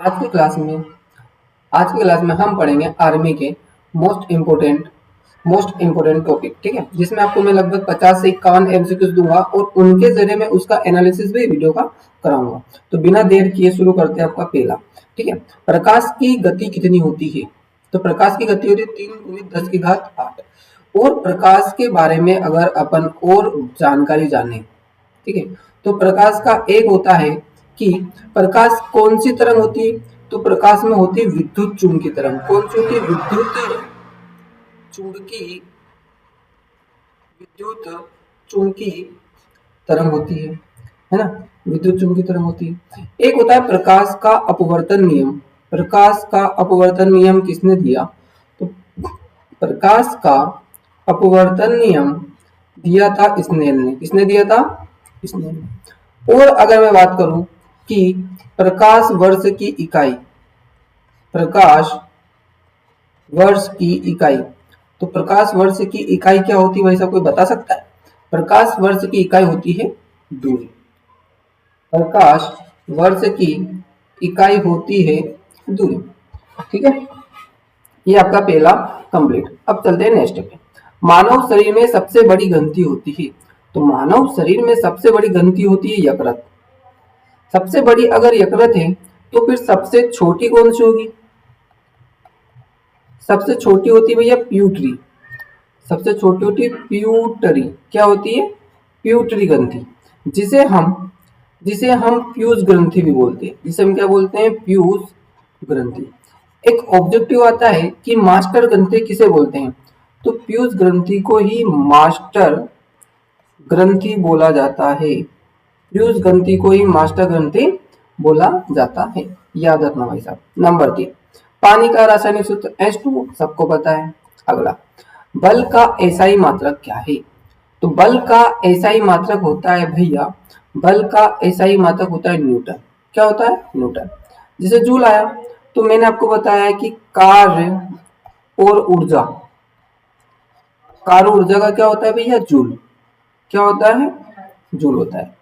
आज की क्लास में आज की क्लास में हम पढ़ेंगे आर्मी के मोस्ट इम्पोर्टेंट टॉपिक, ठीक है, जिसमें आपको मैं लगभग 50 से 51 एमसीक्यूज दूंगा और उनके जरिए मैं उसका एनालिसिस भी वीडियो का कराऊंगा। तो बिना देर किए शुरू करते हैं आपका पहला, ठीक है। प्रकाश की गति कितनी होती है? तो प्रकाश की गति होती है 3 × 10⁸ और प्रकाश के बारे में अगर अपन और जानकारी जाने, ठीक है, तो प्रकाश का एक होता है कि प्रकाश कौन सी तरंग होती है? तो प्रकाश में होती है विद्युत चुम्बकीय तरंग। कौन सी होती है? चुंबकीय विद्युत चुम्बकीय तरंग होती है ना। विद्युत चुम्बकीय तरंग होती है। एक होता है प्रकाश का अपवर्तन नियम। प्रकाश का अपवर्तन नियम किसने दिया? तो प्रकाश का अपवर्तन नियम दिया था स्नेल ने। किसने दिया था? स्नेल ने। और अगर मैं बात करूं कि प्रकाश वर्ष की इकाई, प्रकाश वर्ष की इकाई, तो प्रकाश वर्ष की इकाई क्या होती है भाई साहब, कोई बता सकता है? प्रकाश वर्ष की इकाई होती है दूरी। प्रकाश वर्ष की इकाई होती है दूरी, ठीक है। ये आपका पहला कंप्लीट। अब चलते हैं नेक्स्ट पे। मानव शरीर में सबसे बड़ी ग्रंथि होती है। तो मानव शरीर में सबसे बड़ी ग्रंथि होती है यकृत। सबसे बड़ी अगर यकृत है तो फिर सबसे छोटी कौन सी होगी? सबसे छोटी होती है भैया प्यूटरी। सबसे छोटी होती है प्यूटरी। क्या होती है? प्यूटरी ग्रंथि, जिसे हम प्यूस ग्रंथि भी बोलते हैं। जिसे हम क्या बोलते हैं? प्यूस ग्रंथि। एक ऑब्जेक्टिव आता है कि मास्टर ग्रंथि किसे बोलते हैं? तो प्यूस ग्रंथि को ही मास्टर ग्रंथि बोला जाता है। प्यूस ग्रंथि को ही मास्टर ग्रंथि बोला जाता है। याद रखना भाई साहब। नंबर 3, पानी का रासायनिक सूत्र H2O, सबको पता है। अगला, बल का एसआई मात्रक क्या है? तो बल का एसआई मात्रक होता है भैया, बल का एसआई मात्रक होता है न्यूटन। क्या होता है? न्यूटन। जैसे जूल आया तो मैंने आपको बताया कि कार्य और ऊर्जा, कार्य ऊर्जा का क्या होता है भैया? जूल। क्या होता है? जूल होता है।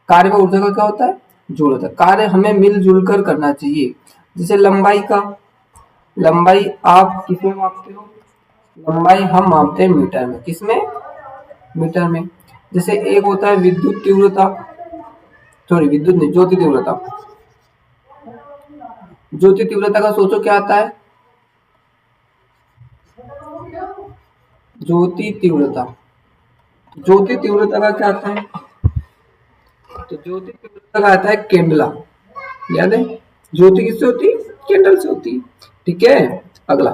कार्य व ऊर्जा का क्या होता है? जूल होता है। कार्य हमें मिलजुल कर करना चाहिए। जैसे लंबाई आप किसमें मापते हो? लंबाई हम मापते हैं मीटर में। किसमें? मीटर में। जैसे एक होता है विद्युत तीव्रता, सॉरी विद्युत नहीं, ज्योति तीव्रता। ज्योति तीव्रता का सोचो क्या आता है? ज्योति तीव्रता, ज्योति तीव्रता का क्या आता है? तो ज्योति तीव्रता का आता है कैंडला। याद है? ज्योति किससे होती है? कैंडल से होती है, ठीक है। अगला,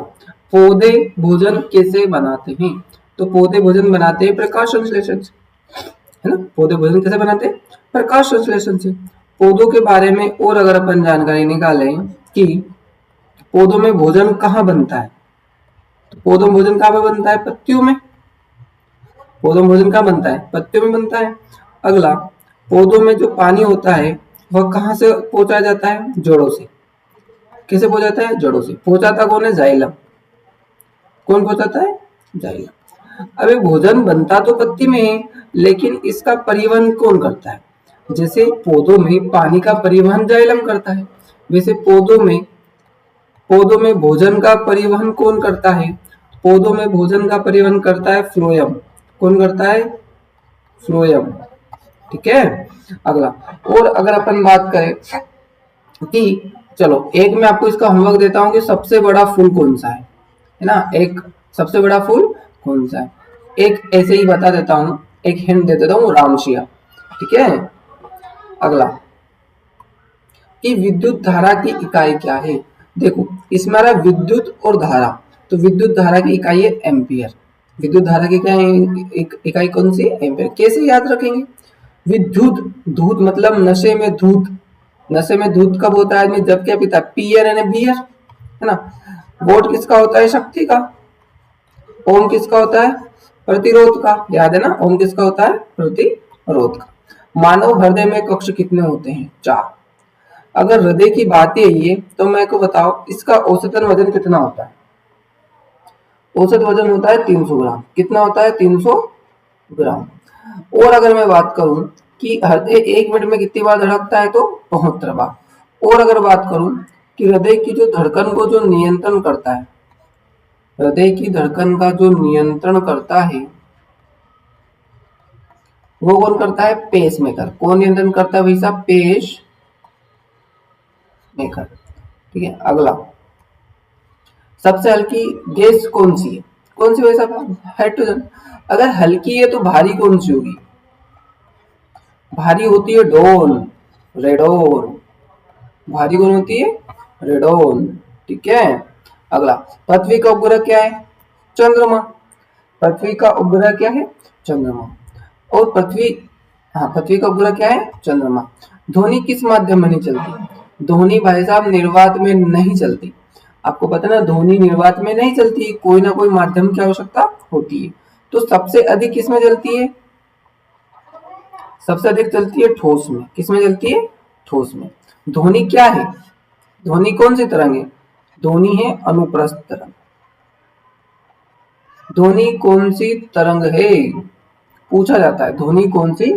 पौधे भोजन कैसे बनाते हैं? तो पौधे भोजन बनाते हैं प्रकाश संश्लेषण से, है ना। पौधे भोजन कैसे बनाते हैं? प्रकाश संश्लेषण से। पौधों के बारे में और अगर अपन जानकारी निकालें कि पौधों में भोजन कहाँ बनता है, तो पौधों में भोजन कहाँ पे बनता है? पत्तियों में। पौधों में भोजन कहाँ बनता है? पत्तियों में बनता है। अगला, पौधों में जो पानी होता है वह कहाँ से पहुंचाया जाता है? जड़ों से। कैसे पहुंचाता है? जड़ों से। पहुंचाता कौन है? जाइलम। कौन पहुंचाता है? जाइलम। अबे भोजन बनता तो पत्ती में है, लेकिन इसका परिवहन कौन करता है? जैसे पौधों में पानी का परिवहन जाइलम करता है, वैसे पौधों में भोजन का परिवहन कौन करता है? पौधों में भोजन का परिवहन करता है फ्लोएम। कौन करता है? फ्लोएम, ठीक है। अगला, और अगर अपन बात करें कि चलो एक मैं आपको इसका होमवर्क देता हूं कि सबसे बड़ा फूल कौन सा है ना। एक सबसे बड़ा फूल कौन सा है? एक ऐसे ही बता देता हूं, एक हिंट दे देता हूं, रामशिया, ठीक है। अगला, कि विद्युत धारा की इकाई क्या है? देखो इसमें आ रहा विद्युत और धारा, तो विद्युत धारा की इकाई है एम्पियर। विद्युत धारा की इकाई कौन सी? एम्पियर। कैसे याद रखेंगे? विद्युत, धूत मतलब नशे में धूत। नशे में धूत कब होता है आदमी? जब क्या पीता है? पियर यानी बियर, है ना। वोट किसका होता है? शक्ति का। ओम किसका होता है? प्रतिरोध का। याद है ना, ओम किसका होता है? प्रतिरोध का। मानव हृदय में कक्ष कितने होते हैं? 4। अगर हृदय की बात ही है तो मैं को बताओ इसका औसतन वजन कितना होता है? औसत वजन होता है 300 ग्राम। कितना होता है? 300 ग्राम। और अगर मैं बात करूं कि हृदय 1 मिनट में कितनी बार धड़कता है, तो 72 बार। और अगर बात करूं कि हृदय की जो धड़कन को जो नियंत्रण करता है, हृदय की धड़कन का जो नियंत्रण करता है वो कौन करता है? Pacemaker. कौन नियंत्रण करता है भाई साहब? Pacemaker. ठीक है, अगला, सबसे हल्की गैस कौन सी है? कौन सी भाई साहब? हाइड्रोजन। अगर हल्की है तो भारी कौन सी होगी? भारी होती है डोन, रेडोन। भारी कौन होती है? रेडोन। ठीक है, अगला, पृथ्वी का उपग्रह क्या है? चंद्रमा। पृथ्वी का उपग्रह क्या है? चंद्रमा। और पृथ्वी, हाँ, पृथ्वी का उपग्रह क्या है? चंद्रमा। ध्वनि किस माध्यम में नहीं चलती? ध्वनि भाई साहब निर्वात में नहीं चलती। आपको पता है ना, ध्वनि निर्वात में नहीं चलती, कोई ना कोई माध्यम की आवश्यकता होती है। तो सबसे अधिक किसमें चलती है? सबसे अधिक चलती है ठोस में। किसमें चलती है? ठोस में। ध्वनि क्या है? ध्वनि कौन सी तरंग है? ध्वनि है अनुप्रस्थ तरंग। ध्वनि कौन सी तरंग है? पूछा जाता है, ध्वनि कौन सी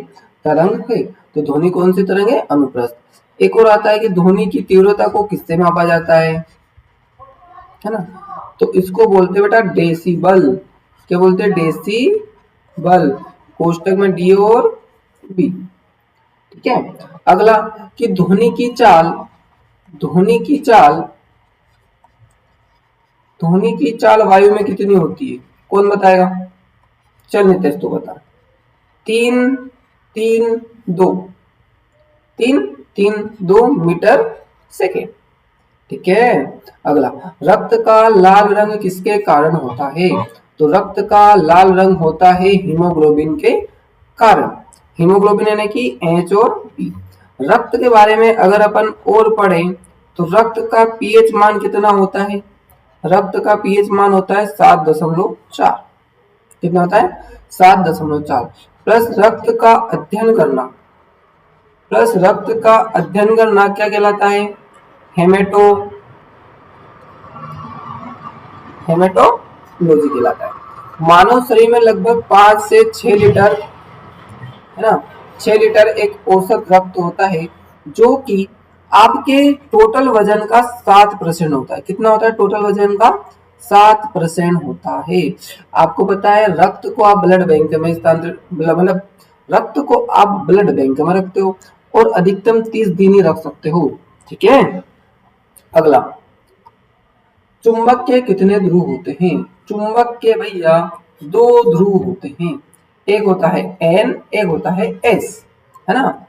तरंग है? तो ध्वनि कौन सी तरंग है? अनुप्रस्थ। एक और आता है कि ध्वनि की तीव्रता को किससे मापा जाता है ना? तो इसको बोलते हैं बेटा डेसिबल। क्या बोलते हैं? डेसिबल। कोष्टक में डी और बी। ठीक है, अगला, कि ध्वनि की चाल, ध्वनि की चाल, ध्वनि की चाल वायु में कितनी होती है? कौन बताएगा? चल नितेश तो बता। 3 3 2, 3 3 2 मीटर सेकेंड। ठीक है, अगला, रक्त का लाल रंग किसके कारण होता है? तो रक्त का लाल रंग होता है हीमोग्लोबिन के कारण। हीमोग्लोबिन यानी कि एच और बी। रक्त के बारे में अगर अपन और पढ़ें तो रक्त का पीएच मान कितना होता है? रक्त का पीएच मान होता है 7.4। कितना होता है? 7.4। प्लस रक्त का अध्ययन करना, प्लस रक्त का अध्ययन करना क्या कहलाता है? हेमेटो, हेमेटोलॉजी कहलाता है। मानव शरीर में लगभग 5 से 6 लीटर, है ना, 6 लीटर एक औसत रक्त होता है, जो कि आपके टोटल वजन का 7% होता है। कितना होता है टोटल वजन का? 7% होता है। आपको पता है रक्त को आप ब्लड बैंक में मतलब रक्त को आप ब्लड बैंक में रखते हो और अधिकतम 30 दिन ही रख सकते हो। ठीक है, अगला, चुंबक के कितने ध्रुव होते हैं? चुंबक के भैया 2 ध्रुव होते हैं। एक होता है एन, एक होता है एस, है ना,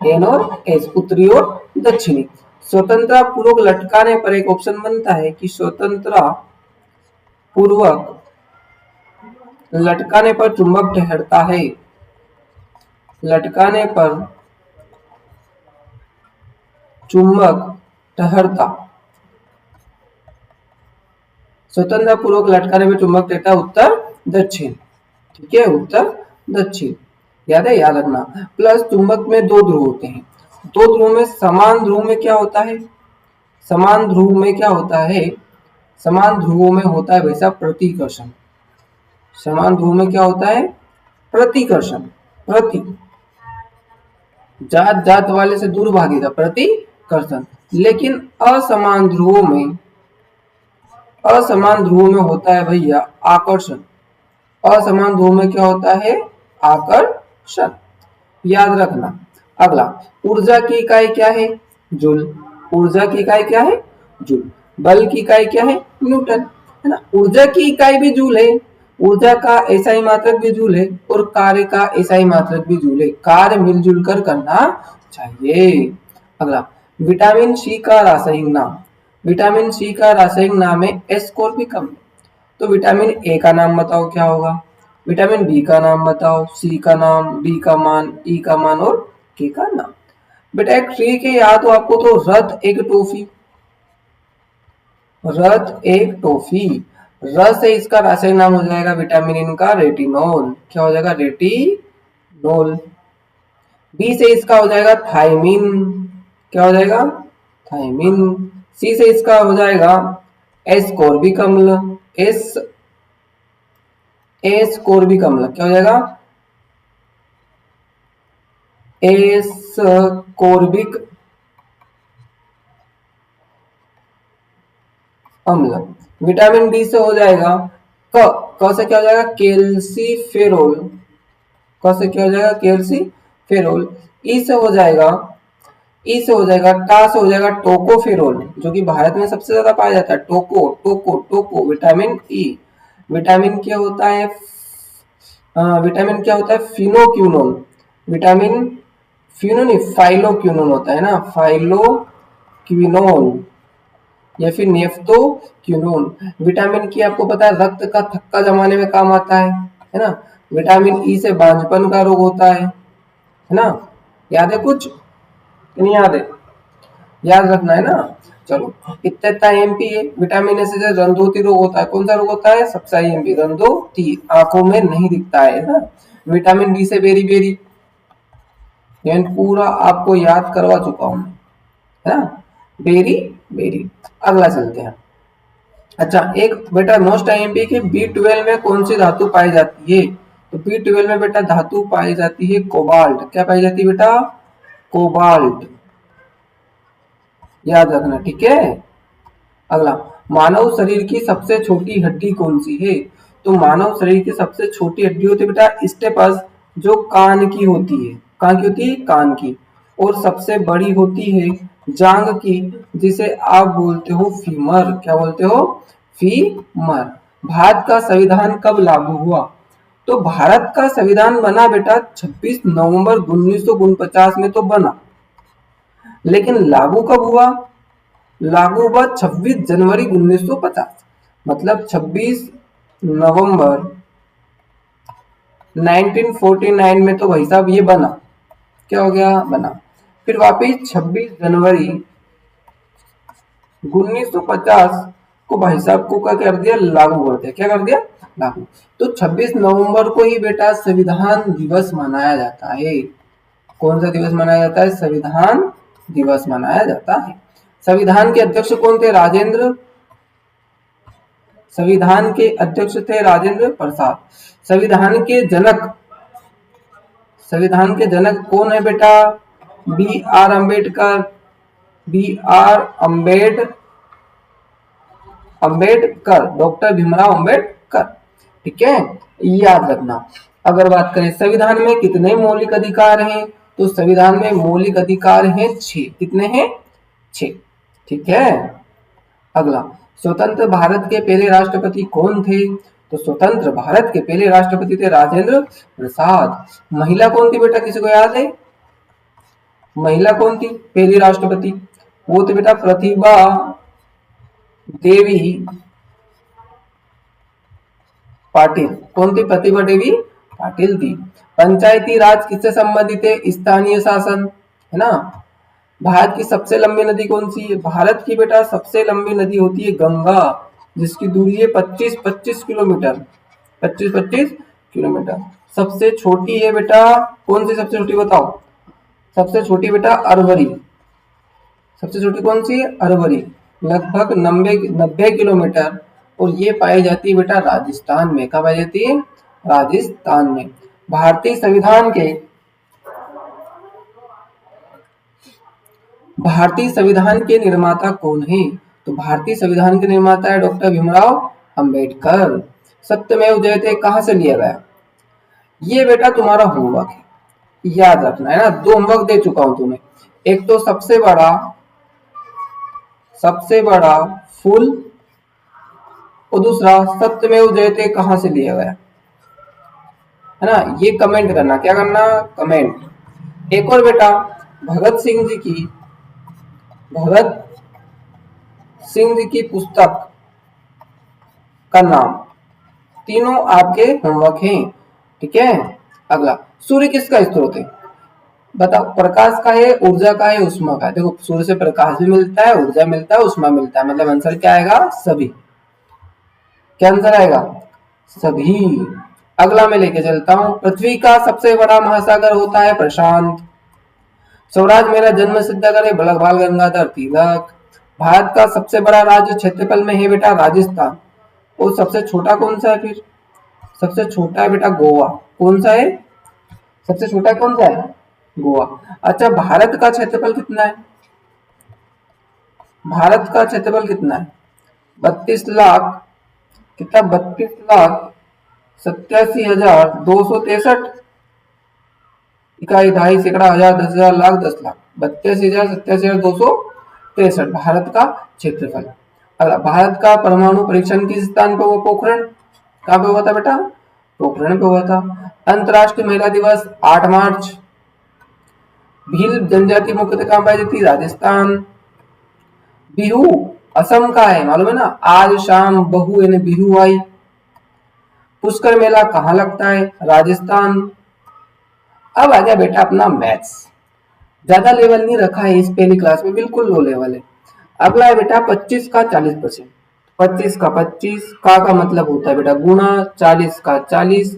एन और एस, उत्तरी और दक्षिणी। स्वतंत्रता पूर्वक लटकाने पर एक ऑप्शन बनता है कि स्वतंत्रता पूर्वक लटकाने पर चुंबक ठहरता है। लटकाने पर चुंबक ठहरता, स्वतंत्रता पूर्वक लटकाने पर चुंबक ठहरता उत्तर दक्षिण। ठीक है, उत्तर दक्षिण, याद है, याद रखना। प्लस चुंबक में 2 ध्रुव होते हैं। 2 ध्रुव में समान ध्रुव में क्या होता है? समान ध्रुव में क्या होता है? समान ध्रुवों में होता है वैसा प्रतिकर्षण। समान ध्रुव में क्या होता है? प्रतिकर्षण। प्रति, जात जात वाले से दूर भागेगा, प्रतिकर्षण। लेकिन असमान ध्रुवों में, असमान ध्रुवों में होता है भैया आकर्षण। असमान ध्रुव में क्या होता है? आकर्षण, याद रखना। अगला, ऊर्जा की इकाई क्या है? जूल। ऊर्जा की इकाई क्या है? जूल। बल की इकाई क्या है? न्यूटन, है ना। ऊर्जा की इकाई भी जूल है, ऊर्जा का ऐसा ही मात्रक भी जूल है और कार्य का ऐसा ही मात्रक भी जूल है। कार्य मिलजुल कर करना चाहिए। अगला, विटामिन सी का रासायनिक नाम। विटामिन सी का रासायनिक नाम है एस्कोर्बिकम। तो विटामिन ए का नाम बताओ क्या होगा? विटामिन बी का नाम बताओ, सी का नाम, डी का मान, ई का मान और के का नाम। बेटा एक ट्रिक है, याद हो आपको, तो रथ एक टॉफी, रथ एक टॉफी। र से इसका रासायनिक नाम हो जाएगा विटामिन इनका रेटिनोल। क्या हो जाएगा? रेटिनोल। बी से इसका हो जाएगा थायमिन। क्या हो जाएगा? थायमिन। सी से इसका हो जाएगा एस्कोर्बिक अम्ल। एस, एस्कोर्बिक अम्ल क्या हो जाएगा? एस्कोर्बिक अम्ल। विटामिन डी से हो जाएगा क से क्या हो जाएगा कैल्सीफेरोल, क से क्या हो जाएगा कैल्सीफेरोल। ई से हो जाएगा टा से हो जाएगा टोकोफेरोल, जो कि भारत में सबसे ज्यादा पाया जाता है। टोको विटामिन ई। विटामिन क्या होता है विटामिन क्या होता है फिनोक्यूनोन। विटामिन फिनो नहीं फाइलोक्यूनोन होता है ना, फाइलोक्विनोन या फिर नेफ्थोक्यूनोन। विटामिन की आपको पता है रक्त का थक्का जमाने में काम आता है ना। विटामिन ई से बांझपन का रोग होता है ना। याद है कुछ नहीं याद है? याद रखना है ना। चलो इतना एमपी है। विटामिन ए से रंधोती रोग होता है। कौन सा रोग होता है? सबसे एमपी रंधोती, आंखों में नहीं दिखता है ना। विटामिन बी से बेरी बेरी, पूरा आपको याद करवा चुका हूं है ना। Beriberi. अगला चलते हैं। अच्छा एक बेटा मोस्ट आईएमपी के B12 में कौन सी धातु पाई जाती है? तो B12 में बेटा धातु पाई जाती है कोबाल्ट। क्या पाई जाती है बेटा? कोबाल्ट। याद रखना ठीक है। अगला, मानव शरीर की सबसे छोटी हड्डी कौन सी है? तो मानव शरीर की सबसे छोटी हड्डी होती है बेटा स्टेपस, जो कान की होती है। कहाँ की होती है? कान की। और सबसे बड़ी होती है जांग की, जिसे आप बोलते हो फीमर। क्या बोलते हो? फीमर। भारत का संविधान कब लागू हुआ? तो भारत का संविधान बना बेटा 26 नवंबर 1949 में तो बना, लेकिन लागू कब हुआ? लागू हुआ 26 जनवरी 1950। मतलब 26 नवंबर 1949 में तो भाई साहब ये बना। क्या हो गया? बना। फिर वापिस 26 जनवरी 1950 को भाई साहब को क्या कर दिया? लागू कर दिया। क्या कर दिया? लागू। तो 26 नवंबर को ही बेटा संविधान दिवस मनाया जाता है। कौन सा दिवस मनाया जाता है? संविधान दिवस मनाया जाता है। संविधान के अध्यक्ष कौन थे? राजेंद्र। संविधान के अध्यक्ष थे राजेंद्र प्रसाद। संविधान के जनक कौन है बेटा? B R Ambedkar. Ambedkar, doctor Bhimrao Ambedkar. ठीक है, याद रखना। अगर बात करें संविधान में कितने मौलिक अधिकार हैं, तो संविधान में मौलिक अधिकार हैं 6। कितने हैं? 6। ठीक है। अगला, स्वतंत्र भारत के पहले राष्ट्रपति कौन थे? तो स्वतंत्र भारत के पहले राष्ट्रपति थे राजेंद्र प्रसाद। महिला कौन थी बेटा? किसी को याद है? महिला कौन थी पहली राष्ट्रपति? वो थी बेटा प्रतिभा देवी पाटिल। कौन थी? प्रतिभा देवी पाटिल थी। पंचायती राज किससे संबंधित है? स्थानीय शासन, है ना। भारत की सबसे लंबी नदी कौन सी है? भारत की बेटा सबसे लंबी नदी होती है गंगा, जिसकी दूरी है 25-25 किलोमीटर। 25-25 किलोमीटर। सबसे छोटी है बेटा कौन सी? सबसे छोटी बताओ। सबसे छोटी बेटा अरवरी। सबसे छोटी कौन सी है? अरवरी। लगभग 90 किलोमीटर। और ये पाई जाती है बेटा राजस्थान में। कहाँ पाई जाती है? राजस्थान में। भारतीय संविधान के निर्माता कौन है? तो भारतीय संविधान के निर्माता है डॉक्टर भीमराव अंबेडकर। सत्यमेव जयते कहां से लिया गया? ये बेटा तुम्हारा होमवर्क है, याद रखना है ना। 2 होमवर्क दे चुका हूं तुम्हें। एक तो सबसे बड़ा फुल, और दूसरा सत्यमेव जयते कहां से लिया गया, है ना। ये कमेंट करना। क्या करना? कमेंट। एक और बेटा, भगत सिंह जी की पुस्तक का नाम। तीनों आपके होमवर्क हैं। ठीक है। अगला, सूर्य किसका स्रोत है? बताओ। प्रकाश का है, ऊर्जा का है, उष्मा का है? देखो सूर्य से प्रकाश भी मिलता है, ऊर्जा मिलता है, उष्मा मिलता है। मतलब आंसर क्या आएगा? सभी। क्या आंसर आएगा? सभी। अगला मैं लेके चलता हूं। पृथ्वी का सबसे बड़ा महासागर होता है प्रशांत। स्वराज मेरा जन्म सिद्ध करे बाल गंगाधर तिलक। भारत का सबसे बड़ा राज्य क्षेत्रफल में है बेटा राजस्थान। और सबसे छोटा कौन सा है फिर? सबसे छोटा है बेटा गोवा। कौन सा है? सबसे छोटा कौन सा है? गोवा। अच्छा, भारत का क्षेत्रफल कितना है? भारत का क्षेत्रफल कितना है? 32 लाख कितना, 32,87,263 इकाई, ढाई, सैकड़ा, हजार, 10,000, लाख, 10 लाख, 32,87,263 भारत का क्षेत्रफल। अगला, भारत का परमाणु परीक्षण किस स्थान पे हुआ? पोखरण। कहाँ पे हुआ था बेटा? पोखरण पे हुआ था। अंतरराष्ट्रीय महिला दिवस 8 मार्च। भील जनजाति मुख्यतः कहाँ पाई जाती? राजस्थान। बिहू असम का है, मालूम है ना? आज शाम बहु यानी बिहू आई। पुष्कर मेला कहाँ लगता है? राजस्थान। अब आ गया बेटा अपना मैथ्स। ज्यादा लेवल नहीं रखा है इस पहली क्लास में, बिल्कुल लो लेवल है। अगला है बेटा 25 का 40%। 25 का 25 का मतलब होता है बेटा गुणा, 40 का 40,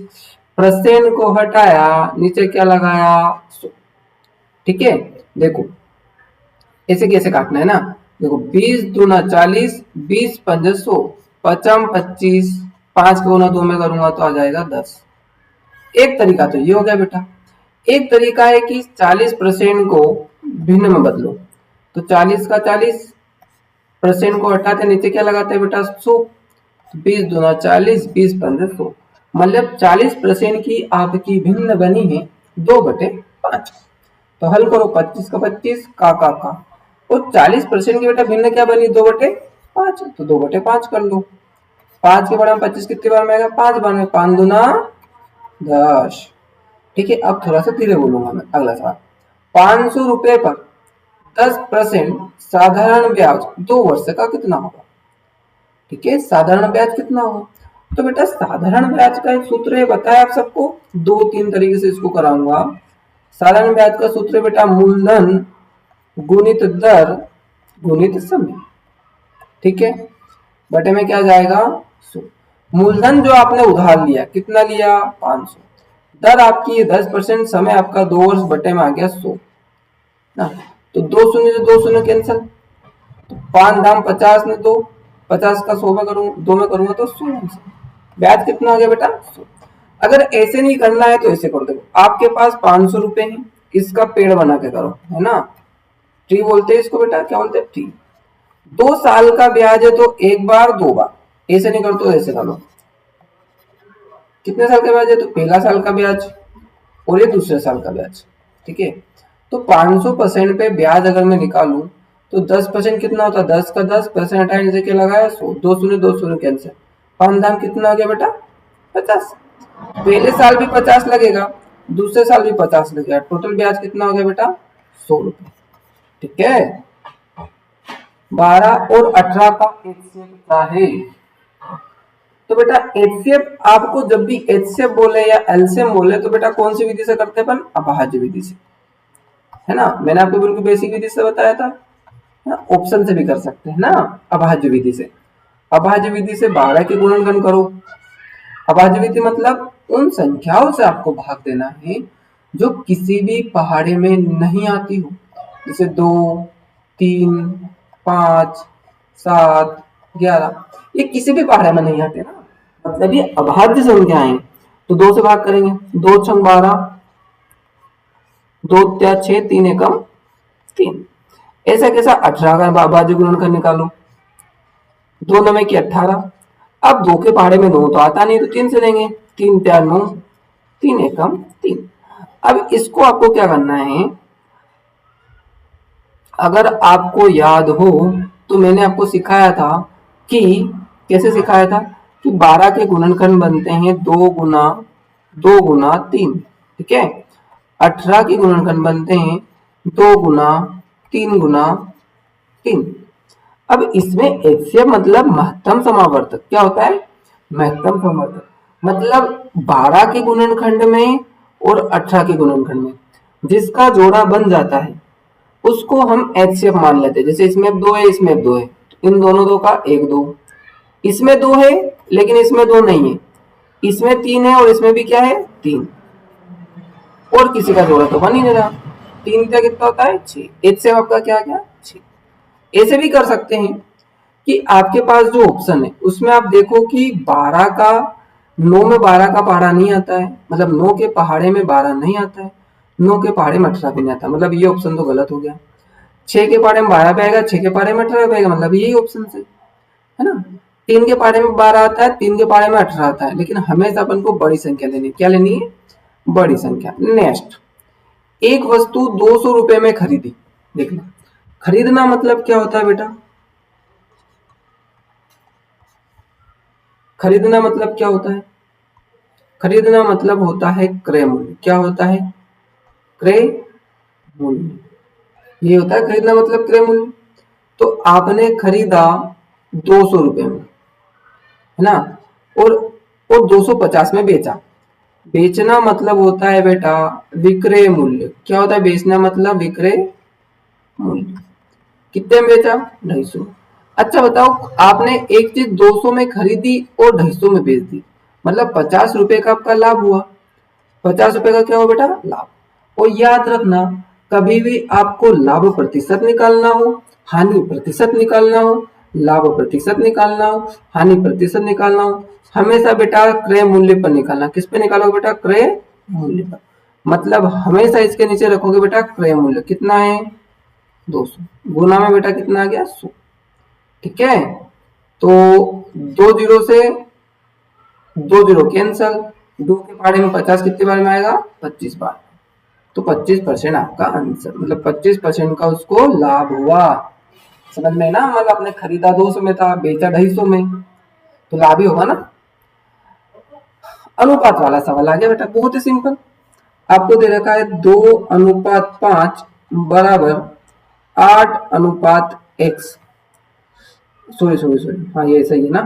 परसेंट को हटाया, नीचे क्या लगाया? 100। ठीक है, देखो ऐसे कैसे काटना है ना, देखो 20 दूना 40, 20 पंजे 100, 50 25, 5 को गुना 2 में करूंगा तो आ जाएगा 10। एक तरीका तो ये हो गया बेटा। एक तरीका है कि 40% को भिन्न में बदलो, तो 40 का 40% को हटाते नीचे क्या लगाते हैं बेटा? 100। 20 दूना 40, 20 पंजे 100, मतलब 40% की आपकी भिन्न बनी है 2/5। तो हल करो, 25 का 25 का और 40% की बेटा भिन्न क्या बनी? 2/5, तो 2/5 कर लो। 5 के बड़ा में 25 कितनी बार में आएगा? 5 बार में। 5 दूना 10। ठीक है, अब थोड़ा सा धीरे बोलूंगा मैं। अगला सवाल, 500 रुपए पर 10% साधारण ब्याज 2 वर्ष का कितना होगा? ठीक है, साधारण ब्याज कितना होगा? तो बेटा साधारण ब्याज का एक सूत्र है, बताया आप सबको, 2-3 तरीके से इसको कराऊंगा। साधारण ब्याज का सूत्र है बेटा मूलधन गुणित दर गुणित समय। ठीक है, बटे में क्या जाएगा? 100। मूलधन जो आपने उधार लिया कितना लिया? 500। दर आपकी है 10%, समय आपका 2 वर्ष, बटे में आ गया 100 ना। तो 2 शून्य से 2 शून्य कैंसिल, तो 5 दाम 50 ने 2, 50 का 100 में करूँ 2 में करूंगा तो 100। ब्याज कितना आ गया बेटा? 100। अगर ऐसे नहीं करना है तो ऐसे कर दो, आपके पास 500 रुपए है, इसका पेड़ बना के करो, है ना? ट्री बोलते हैं इसको बेटा, क्या बोलते हैं? ट्री। 2 साल का ब्याज है तो एक बार 2 बार, ऐसे नहीं करते ऐसे कर लो। कितने साल का ब्याज है? तो पहला साल का ब्याज और ये दूसरे साल का ब्याज। ठीक है, तो 500% पे ब्याज अगर मैं निकालूं तो 10% कितना होता है? 10 का 10, परसेंट हटाए नीचे क्या लगाया? 100। 2 शून्य 2 शून्य कैंसिल, 5 दाम कितना आ गया बेटा? 50। पहले साल भी 50 लगेगा, दूसरे साल भी 50 लगेगा, टोटल ब्याज कितना हो गया बेटा? 100 रुपए। ठीक है, 12 और 18 का HCF क्या है? तो बेटा HCF आपको जब भी HCF बोले या LCM बोले तो बेटा कौन सी विधि से करते हैं अपन? अभाज्य विधि से, है ना? मैंने आपको बिल्कुल बेसिक विधि से बताया था, ऑप्शन से भी कर सकते हैं ना। अभाज्य विधि से, अभाज्य विधि से 12 के गुणनखंड करो। अभाज्य विधि मतलब उन संख्याओं से आपको भाग देना है जो किसी भी पहाड़े में नहीं आती हो, जैसे 2, 3, 5, 7, 11, ये किसी भी पहाड़े में नहीं आते ना, मतलब ये अभाज्य संख्याएं। तो 2 से भाग करेंगे, 2 छंग 12, 2 त्या 6, 3 एकम 3। ऐसा कैसा? 18 का अभाज्य गुणनखंड निकालो, 2 9 की 18। अब 2 के पहाड़े में 9 तो आता नहीं, तो 3 से देंगे, 3 त्या 9, 3 एकम 3। अब इसको आपको क्या करना है, अगर आपको याद हो तो मैंने आपको सिखाया था कि कैसे सिखाया था कि 12 के गुणनखंड बनते हैं 2 गुना 3। ठीक है, 18 के गुणनखंड बनते हैं 2 गुना 3 अब इसमें HCF मतलब महत्तम समावर्तक क्या होता है? महत्तम समावर्तक मतलब 12 के गुणनखंड में और 18 के गुणनखंड में जिसका जोड़ा बन जाता है उसको हम HCF मान लेते हैं। जैसे इसमें 2 है, इसमें 2 है, इन दोनों 2 का 1 2, इसमें 2 है लेकिन इसमें 2 नहीं है, इसमें 3 है और इसमें भी क्या है? 3, और किसी का जोड़ा तो बन ही नहीं रहा। 3 का कितना होता है? 6। HCF आपका क्या गया? 6। ऐसे भी कर सकते हैं कि आपके पास जो ऑप्शन है उसमें आप देखो कि 12 का 9 में 12 का पहाड़ा नहीं आता है, मतलब 9 के पहाड़े में 12 नहीं आता है, 9 के पहाड़े में 18 भी नहीं आता, मतलब ये ऑप्शन तो गलत हो गया। 6 के पहाड़े में 12 पे आएगा, 6 के पहाड़े में 18 पे आएगा, मतलब यही ऑप्शन है है ना। 3 के पहाड़े में 12 आता है, 3 के पहाड़े में 18 आता है, लेकिन हमेशा अपन को बड़ी संख्या लेनी है। क्या लेनी है? बड़ी संख्या। नेक्स्ट, एक वस्तु 200 रुपए में खरीदी। देखना, खरीदना मतलब क्या होता है बेटा? खरीदना मतलब क्या होता है? खरीदना मतलब होता है क्रय मूल्य। क्या होता है? क्रय मूल्य। ये होता है खरीदना मतलब क्रय मूल्य। तो आपने खरीदा 200 रुपए में, है ना, और 250 में बेचा। बेचना मतलब होता है बेटा विक्रय मूल्य। क्या होता है बेचना मतलब? विक्रय मूल्य। कितने में बेचा? 250। अच्छा बताओ, आपने एक चीज 200 में खरीदी और 250 में बेच दी, मतलब 50 रुपए का आपका लाभ हुआ। 50 रुपए का क्या हुआ बेटा? लाभ। और याद रखना, कभी भी आपको लाभ प्रतिशत निकालना हो, हानि प्रतिशत निकालना हो, लाभ प्रतिशत निकालना हो, हानि प्रतिशत निकालना हो, हमेशा बेटा क्रय मूल्य पर निकालना। किस पे निकालोगे बेटा? क्रय मूल्य पर। मतलब हमेशा इसके नीचे रखोगे बेटा क्रय मूल्य। कितना है? 200। गुना में बेटा कितना आ गया? 100। ठीक है, तो 2 जीरो से 2 जीरो कैंसल। 2 के पहाड़े में 50 कितने बार में आएगा? 25 बार। तो 25% आपका आंसर, मतलब 25% का उसको लाभ हुआ। समझ में ना? मतलब आपने खरीदा 200 में था, बेचा 250 में, तो लाभ ही होगा ना। अनुपात वाला सवाल आ गया बेटा, बहुत ही सिंपल। आपको दे रखा है 2:5 बराबर 8:x। सॉरी सॉरी सॉरी, हाँ ये सही है ना,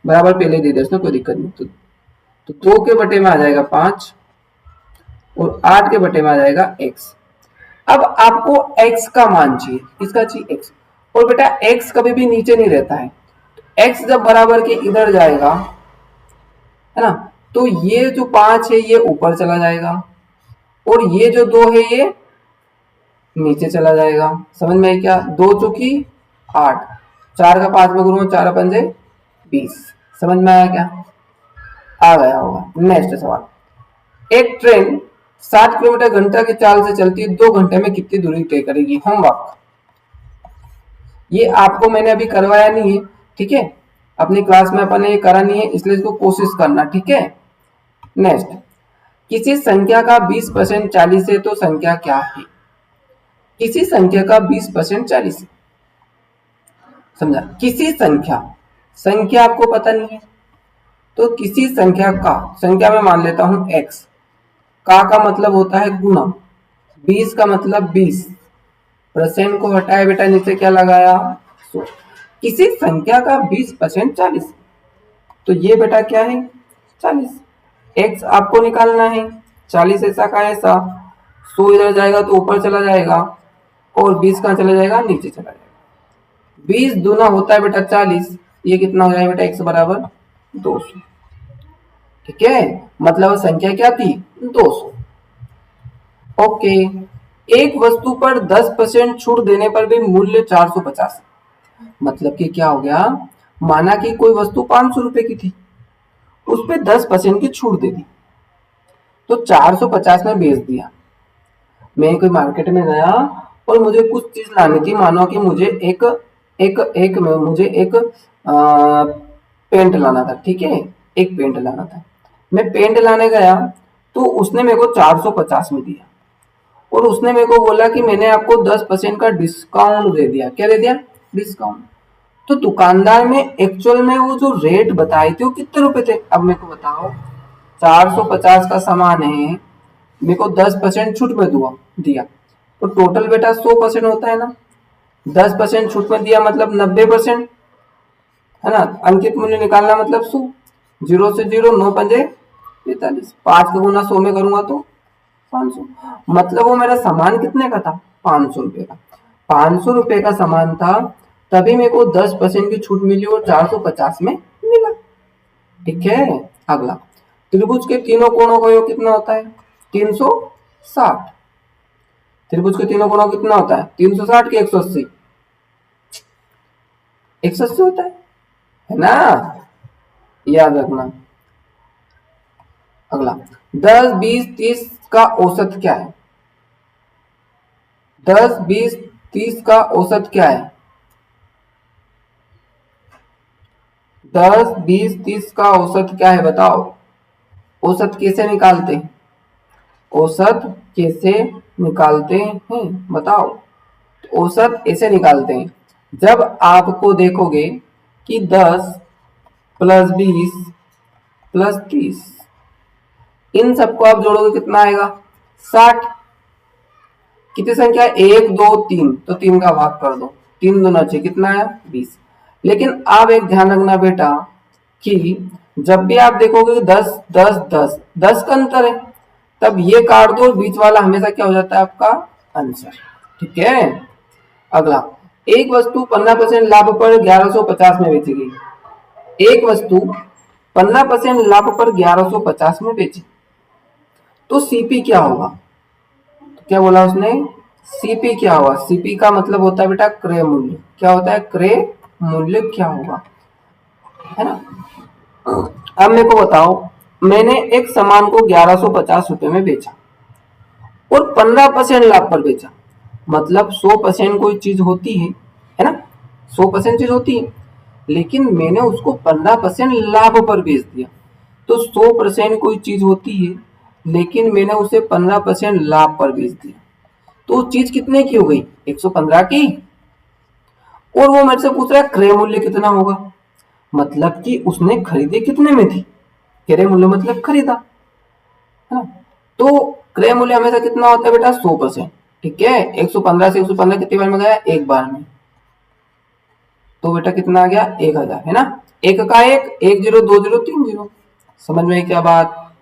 बराबर पहले दे दिया उसने, कोई दिक्कत नहीं। तो 2 के बटे में आ जाएगा 5 और 8 के बटे में आ जाएगा x। अब आपको x का मान चाहिए। किसका चाहिए? x। और बेटा x कभी भी नीचे नहीं रहता है, x जब बराबर के इधर जाएगा, है ना, तो ये जो 5 है ये ऊपर चला जाएगा और ये जो 2 है ये नीचे चला जाएगा। समझ में आई क्या? 2 चौकी 8, 4 का 5 में गुणा, 4 पंजे 20। समझ में आया क्या? आ गया होगा। नेक्स्ट सवाल, एक ट्रेन 60 किलोमीटर घंटा की चाल से चलती है, 2 घंटे में कितनी दूरी तय करेगी? होमवर्क। ये आपको मैंने अभी करवाया नहीं है, ठीक है, अपनी क्लास में अपन ने ये करा नहीं है, इसलिए इसको कोशिश करना, ठीक है। नेक्स्ट, किसी संख्या का 20% 40 है तो संख्या क्या है? किसी संख्या का 20% 40 है, समझा? किसी संख्या, संख्या आपको पता नहीं है, तो किसी संख्या का, संख्या में मान लेता हूं x, का मतलब होता है गुना, 20 का मतलब 20, परसेंट को हटाए बेटा, नीचे क्या लगाया? 100। किसी संख्या का 20% 40, तो ये बेटा क्या है? 40। x आपको निकालना है, 40 ऐसा का ऐसा, 100 इधर जाएगा तो ऊपर चला जाएगा और 20 कहाँ चला जाएगा? नीचे चला जाएगा। 20 दूना होता है बेटा 40, ये कितना हो जाएगा बेटा? x बराबर 200। ठीक है, मतलब संख्या क्या थी? 200। ओके, एक वस्तु पर 10% छूट देने पर भी मूल्य 450। मतलब कि क्या हो गया? माना कि कोई वस्तु 500 रुपए की थी, उस पर 10% की छूट दे दी, तो 450 में बेच दिया। मैं कोई मार्केट में गया और मुझे कुछ चीज लानी थी, मानो कि मुझे एक एक एक मुझे एक पेंट लाना था, ठीक है, एक पेंट लाना था। मैं पेंट लाने गया तो उसने मेरे को 450 में दिया और उसने मेरे को बोला कि मैंने आपको 10% का डिस्काउंट दे दिया। क्या दे दिया? डिस्काउंट। तो दुकानदार में एक्चुअल में वो जो रेट बताए थे वो कितने रुपए थे? अब मेरे को बताओ, 450 का सामान है, मेरे को 10% छूट में दिया, तो टोटल बेटा 100% होता है ना। 10% छूट में दिया मतलब 90%, है ना। अंकित मूल्य निकालना मतलब 100, 0 से 0, 9 पंजे 45, 5 का गुना 100 में करूंगा तो 500। मतलब वो मेरा सामान कितने का था? 500 रुपए का। 500 रुपए का सामान था, तभी मेरे को 10% की छूट मिली और 450 में मिला। ठीक है, अगला, त्रिभुज के तीनों कोणों का योग कितना होता है? 360। त्रिभुज के तीनों कोणों कितना होता है? 360 के 180? 180 होता है ना, याद रखना। अगला, 10, 20, 30 का औसत क्या है? 10, 20, 30 का औसत क्या है? 10, 20, 30 का औसत क्या है बताओ। औसत कैसे निकालते हैं, औसत कैसे निकालते हैं बताओ। औसत ऐसे निकालते हैं, जब आपको देखोगे कि 10 प्लस 20 प्लस 30, इन सबको आप जोड़ोगे कितना आएगा 60। कितनी संख्या, 1 2 3, तो 3 का भाग कर दो, 3 दूना 6, कितना आया 20। लेकिन आप एक ध्यान रखना बेटा कि जब भी आप देखोगे 10 10 10 10 का अंतर है, तब ये काट दो, बीच वाला हमेशा क्या हो जाता है आपका आंसर। ठीक है। अगला, एक वस्तु 15% लाभ पर 1150 में बेची गई। एक वस्तु 15% लाभ पर 1150 में बेची, तो सीपी क्या होगा। तो क्या बोला उसने, सीपी क्या होगा। सीपी का मतलब होता है बेटा क्रय मूल्य। क्या होता है, क्रय मूल्य क्या होगा, है ना। अब मेरे को बताओ, मैंने एक सामान को 1150 रुपए में बेचा और 15% लाभ पर बेचा, मतलब 100% कोई चीज होती है ना, 100% चीज होती है, लेकिन मैंने उसको 15% लाभ पर बेच दिया। तो 100% कोई चीज होती है, लेकिन मैंने उसे 15% लाभ पर बेच दिया, तो चीज कितने की हो गई 115 की। और वो मेरे से पूछ रहा है क्रय मूल्य कितना होगा, मतलब कि उसने खरीदे कितने में थी। क्रय मूल्य मतलब खरीदा, है ना। तो क्रय मूल्य हमेशा कितना होता है बेटा 100%। ठीक है, 115 से 115 कितनी बार में गया, एक बार में, तो बेटा कितना आ गया 1000, है ना। एक का एक जीरो, 2 जीरो, 3 जीरो। समझ में क्या बात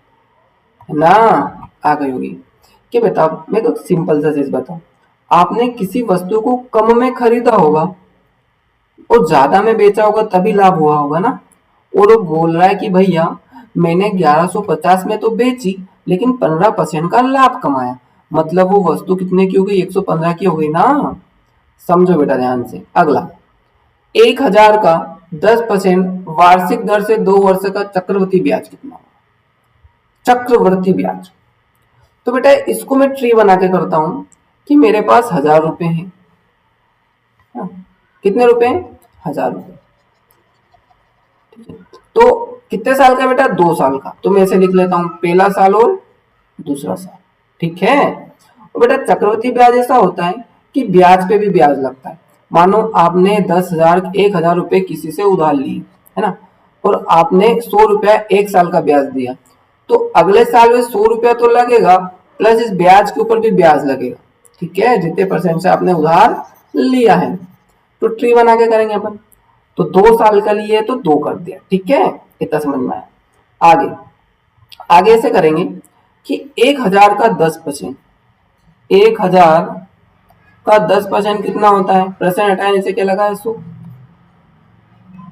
है ना, आ गई होगी। कि बेटा मैं तो सिंपल सा चीज बताऊं, आपने किसी वस्तु को कम में खरीदा होगा और ज्यादा में बेचा होगा तभी लाभ हुआ होगा ना। और वो बोल रहा है कि भैया मैंने 1150 में तो बेची, लेकिन 15% का लाभ कमाया, मतलब वो वस्तु कितने की हो गई 115 की हो गई ना। समझो बेटा ध्यान से। अगला, 1000 का 10% वार्षिक दर से 2 वर्ष का चक्रवृद्धि ब्याज कितना होगा। चक्रवृद्धि ब्याज, तो बेटा इसको मैं ट्री बना के करता हूं कि मेरे पास 1000 रुपए हैं। हाँ, कितने रुपए, 1000 रुपए। तो कितने साल का बेटा, 2 साल का, तो मैं ऐसे लिख लेता हूं पहला साल और दूसरा साल। ठीक है। और बेटा चक्रवृद्धि ब्याज ऐसा होता है कि ब्याज पे भी ब्याज लगता है। मानो आपने 10,000 1,000 रुपए किसी से उधार लिए, है ना, और आपने 100 रुपया 1 साल का ब्याज दिया, तो अगले साल में 100 रुपया तो लगेगा, प्लस इस ब्याज के ऊपर भी ब्याज लगेगा। ठीक है, जितने परसेंट से आपने उधार लिया है। तो ट्री बना के करेंगे अपन, तो 2 साल का लिए तो 2 कर दिया। ठीक है, इतना समझ में आया। आगे, आगे ऐसे करेंगे कि 1000 का 10%, 1000 का 10% कितना होता है, परसेंट हटाने से क्या लगा है 100।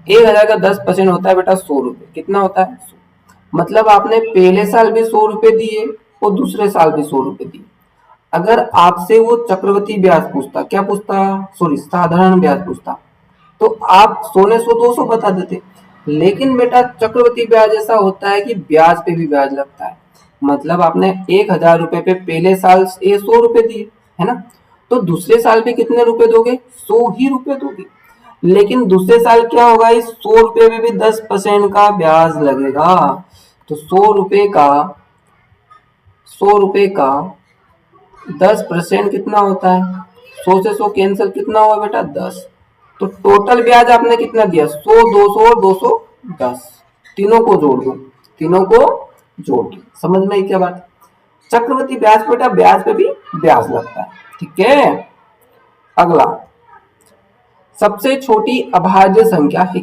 1000 का 10% होता है बेटा 100 रुपए। कितना होता है 100। मतलब आपने पहले साल भी 100 रुपए दिए और दूसरे साल भी 100 रुपए दिए। अगर आपसे वो चक्रवृद्धि ब्याज पूछता, क्या पूछता, सॉरी साधारण ब्याज पूछता, तो आप 100 ने 100 200 बता देते। लेकिन बेटा चक्रवृद्धि ब्याज ऐसा होता है कि ब्याज पे भी ब्याज लगता है। मतलब आपने 1000 रुपए पे पहले साल ये 100 रुपए दिए, है ना, तो दूसरे साल पे कितने रुपए दोगे, 100 ही रुपए दोगे। लेकिन दूसरे साल क्या होगा, इस 100 रुपए में भी 10% का ब्याज लगेगा। तो 100 रुपए का 10% कितना होता है, 100 से 100 कैंसिल, कितना हुआ बेटा 10। तो टोटल ब्याज आपने कितना दिया 100 200 और 210, तीनों को जोड़ दो, तीनों को जोड़ दो। समझ में क्या बात। चक्रवृद्धि ब्याज बेटा ब्याज पे भी ब्याज लगता है। ठीक है। अगला, सबसे छोटी अभाज्य संख्या है,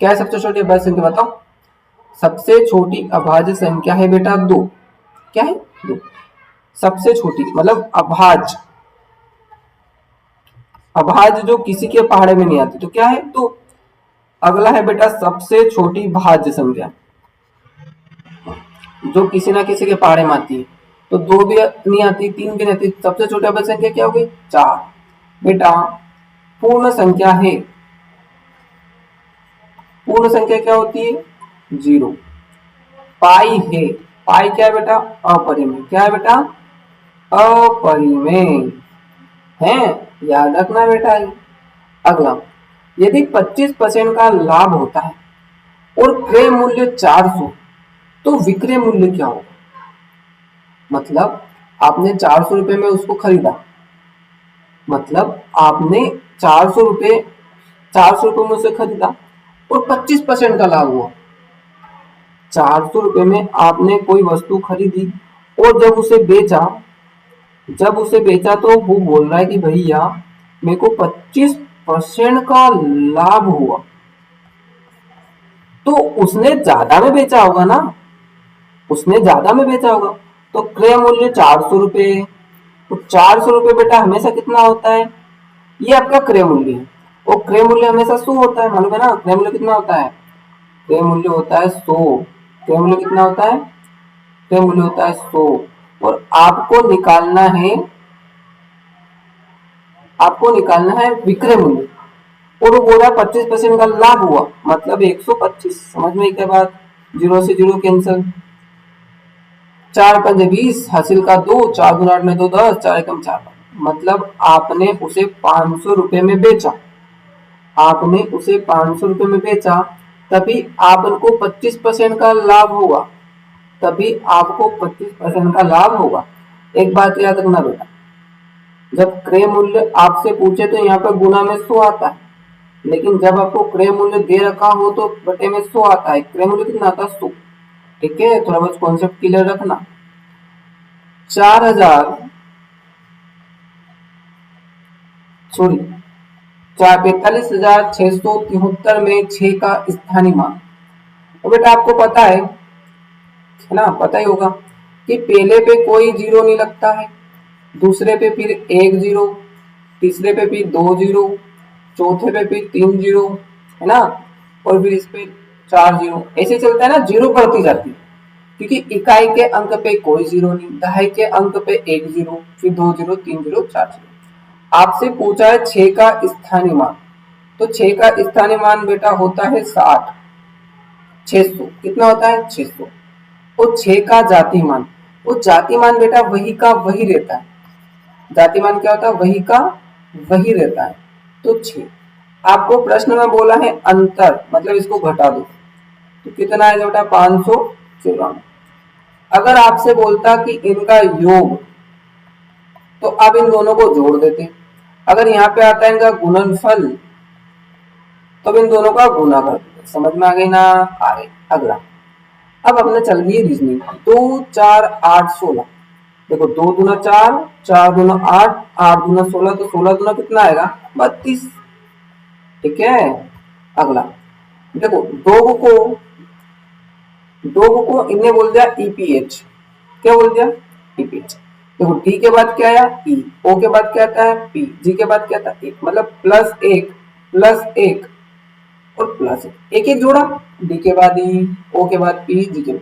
क्या है सबसे छोटी अभाज्य संख्या बताओ। सबसे छोटी अभाज्य संख्या है बेटा 2। क्या है 2, सबसे छोटी मतलब अभाज्य, अभाज्य जो किसी के पहाड़े में नहीं आती, तो क्या है तो। अगला है बेटा सबसे छोटी भाज्य संख्या, जो किसी ना किसी के पहाड़े में आती है, तो 2 भी नहीं आती, 3 भी नहीं आती, सबसे छोटी अभाज्य संख्या क्या होगी 4। बेटा पूर्ण संख्या है, पूर्ण संख्या क्या होती है 0। पाई है, पाई क्या है बेटा अपरिमेय, क्या है बेटा अपरिमेय है, याद रखना बेटा ये। अगला, यदि 25% का लाभ होता है, और क्रय मूल्य 400, तो विक्रय मूल्य क्या होगा? मतलब आपने 400 रुपए में उसको खरीदा, मतलब आपने 400 रुपए में उसे खरीदा और 25% का लाभ हुआ। 400 रुपए में आपने कोई वस्तु खरीदी और जब उसे बेचा तो वो बोल रहा है कि भैया मेरे को 25% का लाभ हुआ, तो उसने ज्यादा में बेचा होगा ना, उसने ज्यादा में बेचा होगा। तो क्रय मूल्य 400 रुपए, तो 400 रुपए बेटा हमेशा कितना होता है, ये आपका क्रय मूल्य है। और क्रय मूल्य हमेशा 100 होता है, मालूम है ना, क्रय मूल्य कितना होता है, क्रय मूल्य होता है 100। क्रय मूल्य कितना होता है, क्रय मूल्य होता है 100। और आपको निकालना है विक्रय मूल्य, और वो बोल रहा है 25% का लाभ हुआ, मतलब 125। समझ में क्या बात, जीरो से जीरो कैंसिल, 4×5 = 20, हासिल का 2, 4×8 में 2 10, 4×1 4। मतलब आपने उसे 500 रुपए में बेचा, आपने उसे 500 रुपए में बेचा, तभी आपको 25% का लाभ होगा, तभी आपको 25% का लाभ होगा। एक बात याद रखना बेटा, जब क्रय मूल्य आपसे पूछे तो यहाँ पर गुना में 100 आता है, लेकिन जब आपको क्रय मूल्य दे रखा हो तो बटे में 100 आता है। क्रय मूल्य कितना आता है, 100। ठीक है, थोड़ा बहुत कॉन्सेप्ट क्लियर रखना। 45,673 में 6 का स्थानीय मान। तो बेटा आपको पता है ना, पता ही होगा कि पहले पे कोई जीरो नहीं लगता है, दूसरे पे फिर 1 जीरो, तीसरे पे फिर 2 जीरो, चौथे पे फिर 3 जीरो, है ना, और फिर इस पे 4 जीरो, ऐसे चलता है ना, जीरो बढ़ती जाती है। क्योंकि इकाई के अंक पे कोई जीरो नहीं, दहाई के अंक पे 1 जीरो, फिर 2 जीरो, 3 जीरो, 4 जीरो। आपसे पूछा है 6 का स्थानीय मान, तो 6 का स्थानीय मान बेटा होता है 60, 600 कितना होता है, 600। और 6 का जाति मान, वो जाति मान बेटा वही का वही रहता है, जाति मान क्या होता है, वही का वही रहता है। तो 6, आपको प्रश्न में बोला है अंतर, मतलब इसको घटा दो, तो कितना है बेटा, 594। अगर आपसे बोलता कि इनका योग, तो आप इन दोनों को जोड़ देते। अगर यहाँ पे आता है इनका गुणनफल, तो इन दोनों का गुना कर देते। समझ में आ गई ना, आ गई। अगला, अब अपने चल गई रीजनिंग। 2 4 8 16, देखो 2 दूना 4, 4 दूना 8, 8 दूना 16, तो 16 दूना कितना आएगा, 32। ठीक है, अगला देखो, दो को इन्हें बोल दिया ईपीएच, क्या बोल दिया, ईपीएच। देखो डी के बाद क्या आया, ई, ओ के बाद क्या आता है, पी, जी के बाद क्या आता है, मतलब +1 और +1, एक एक जोड़ा, डी के बाद ई, ओ के बाद पी, जी के बाद।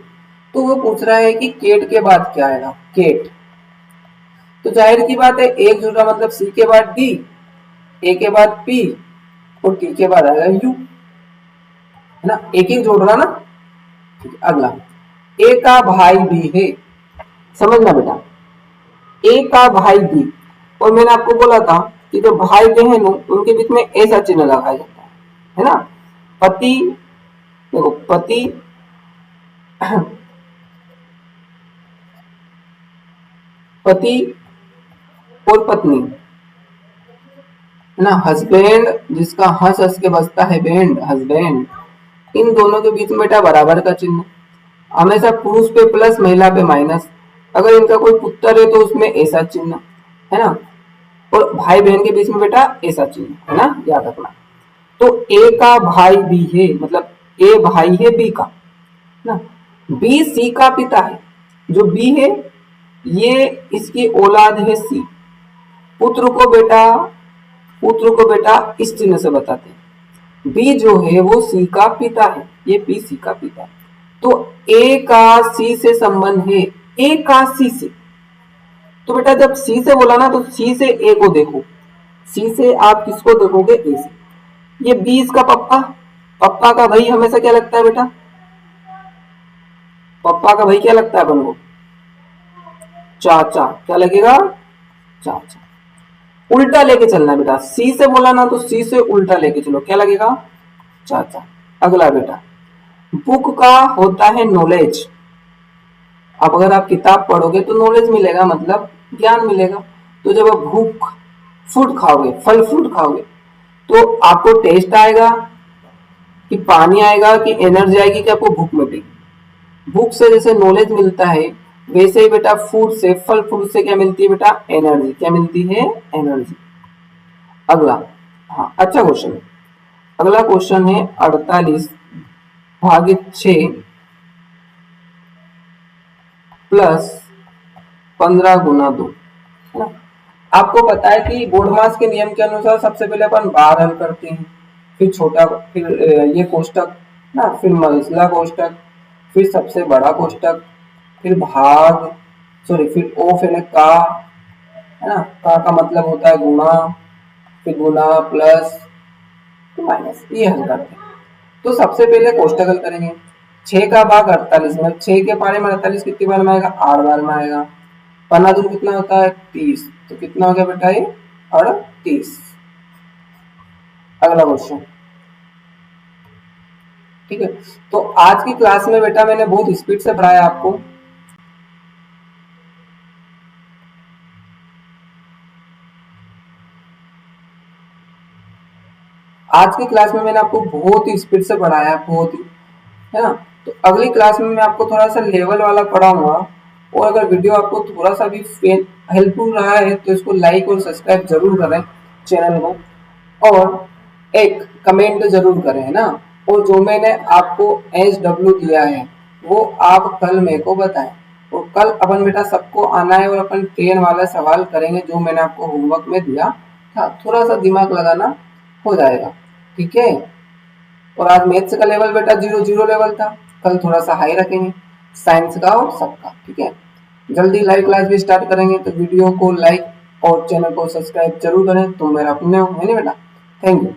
तो वो पूछ रहा है कि केट के बाद क्या आएगा, केट, तो जाहिर की बात है एक जोड़ा, मतलब सी के बाद डी, ए के बाद पी, और टी के बाद आएगा यू, है ना, एक एक जोड़ रहा ना। अगला, ए का भाई बी है, समझना बेटा, ए का भाई बी, और मैंने आपको बोला था कि जो भाई बहन हो उनके बीच में ऐसा चिन्ह लगाया जाता है ना, पति, देखो पति पति और पत्नी, है ना, हस्बैंड, जिसका हंस हंस के बजता है बैंड, हस्बैंड, इन दोनों के बीच में बेटा बराबर का चिन्ह, हमेशा पुरुष पे प्लस महिला पे माइनस। अगर इनका कोई पुत्र है तो उसमें ऐसा चिन्ह, है ना, और भाई बहन के बीच में बेटा ऐसा चिन्ह, है ना, याद रखना। तो ए का भाई बी है, मतलब ए भाई है बी का, ना, बी सी का पिता है, जो बी है ये इसकी औलाद है सी। पुत्र को बेटा इस चिन्ह से बताते हैं, बी जो है वो सी का पिता है, ये बी सी का पिता है। तो ए का सी से संबंध है, ए का सी से, तो बेटा जब सी से बोला ना तो सी से ए को देखो, सी से आप किसको देखोगे, ए से। ये बी इसका पप्पा, पप्पा का भाई हमेशा क्या लगता है बेटा, पप्पा का भाई क्या लगता है अपन को, चाचा, क्या लगेगा, चाचा। उल्टा लेके चलना बेटा, सी से बोला ना तो सी से उल्टा लेके चलो, क्या लगेगा, चाचा। अगला बेटा, बुक का होता है नॉलेज। अब अगर आप किताब पढ़ोगे तो नॉलेज मिलेगा, मतलब ज्ञान मिलेगा। तो जब आप भूख फूड खाओगे, फल फ्रूट खाओगे, तो आपको टेस्ट आएगा कि पानी आएगा कि एनर्जी आएगी कि आपको भूख मिलेगी। बुक से जैसे नॉलेज मिलता है, वैसे ही बेटा फूड से, फल फ्रूट से क्या मिलती है बेटा? एनर्जी। क्या मिलती है? एनर्जी। अगला, हाँ अच्छा क्वेश्चन है। अगला क्वेश्चन है 48 भागित 6 प्लस 15 गुना 2, है ना। आपको पता है कि बोर्डमास के नियम के अनुसार सबसे पहले अपन बार हल करते हैं, फिर छोटा, फिर ये कोष्टक ना, फिर मझला कोष्टक, फिर सबसे बड़ा कोष्टक, फिर भाग, सॉरी फिर ओ फिर का, है ना। का मतलब होता है गुणा, फिर गुना प्लस तो माइनस, ये हल करते हैं। तो सबसे पहले कोष्टक हल करेंगे। 6 का भाग 48 में, 6 के पारे में 48 कितनी बार में आएगा? 8 बार में आएगा। 15 दूनी कितना होता है? 30। तो कितना हो गया बेटा ये? 38। अगला क्वेश्चन, ठीक है। तो आज की क्लास में बेटा मैंने बहुत स्पीड से पढ़ाया आपको। आज की क्लास में मैंने आपको बहुत ही स्पीड से पढ़ाया, बहुत ही, है ना। तो अगली क्लास में मैं आपको थोड़ा सा लेवल वाला पढ़ाऊंगा। और अगर वीडियो आपको थोड़ा सा भी हेल्पफुल रहा है तो इसको लाइक और सब्सक्राइब जरूर करें चैनल को, और एक कमेंट जरूर करें, है ना। और जो मैंने आपको SW दिया है वो आप कल मेरे को बताएं। और कल अपन बेटा सबको आना है और अपन 10 वाला सवाल करेंगे जो मैंने आपको होमवर्क में दिया था। थोड़ा सा दिमाग लगाना हो जाएगा, ठीक है। और आज मैथ्स का लेवल बेटा 0 लेवल था, कल थोड़ा सा हाई रखेंगे साइंस का और सबका, ठीक है। जल्दी लाइव क्लास भी स्टार्ट करेंगे, तो वीडियो को लाइक और चैनल को सब्सक्राइब जरूर करें। तुम मेरा अपने हो, है ना बेटा। Thank you.